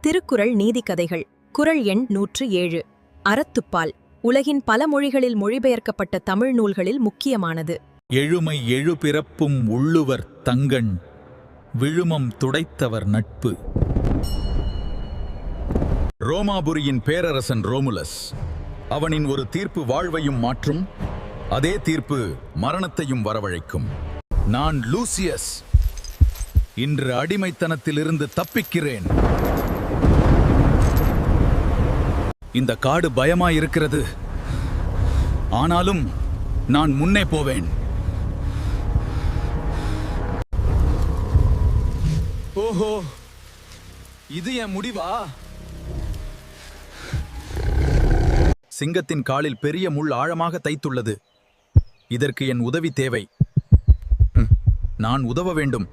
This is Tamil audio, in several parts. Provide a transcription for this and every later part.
திருக்குறள் நீதிக்கதைகள். குறள் எண் 107. அறத்துப்பால். உலகின் பல மொழிகளில் மொழிபெயர்க்கப்பட்ட தமிழ் நூல்களில் முக்கியமானது. எழுமை எழு பிறப்பும் உள்ளுவர் தங்கண் விழுமம் துடைத்தவர் நட்பு. ரோமாபுரியின் பேரரசன் ரோமுலஸ். அவனின் ஒரு தீர்ப்பு வாழ்வையும் மாற்றும், அதே தீர்ப்பு மரணத்தையும் வரவழைக்கும். நான் லூசியஸ். இன்று அடிமைத்தனத்திலிருந்து தப்பிக்கிறேன். இந்த காடு பயமாயிருக்கிறது, ஆனாலும் நான் முன்னே போவேன். ஓஹோ, இது என் முடிவா? சிங்கத்தின் காலில் பெரிய முள் ஆழமாக தைத்துள்ளது. இதற்கு என் உதவி தேவை. நான் உதவ வேண்டும்.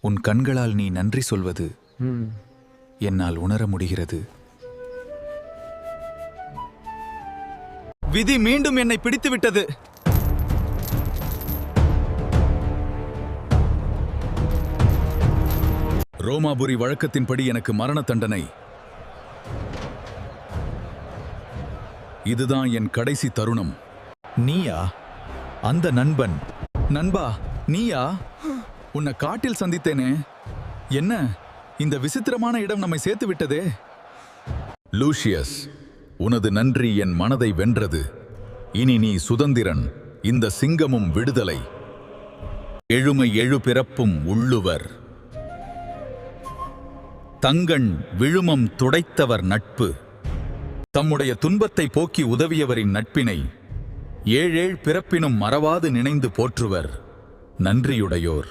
உன் கண்களால் நீ நன்றி சொல்வது என்னால் உணர முடிகிறது. விதி மீண்டும் என்னை பிடித்துவிட்டது. ரோமாபுரி வழக்கத்தின்படி எனக்கு மரண தண்டனை. இதுதான் என் கடைசி தருணம். நீயா அந்த நண்பன்? நண்பா, நீயா? உன்னை காட்டில் சந்தித்தேனே. என்ன இந்த விசித்திரமான இடம் நம்மை சேர்த்து விட்டதே. லூசியஸ், உனது நன்றி என் மனதை வென்றது. இனி நீ சுதந்திரன், இந்த சிங்கமும் விடுதலை. எழுமை எழு பிறப்பும் உள்ளுவர் தங்கண் விழுமம் துடைத்தவர் நட்பு. தம்முடைய துன்பத்தை போக்கி உதவியவரின் நட்பினை ஏழேழ் பிறப்பினும் மறவாது நினைந்து போற்றுவர் நன்றியுடையோர்.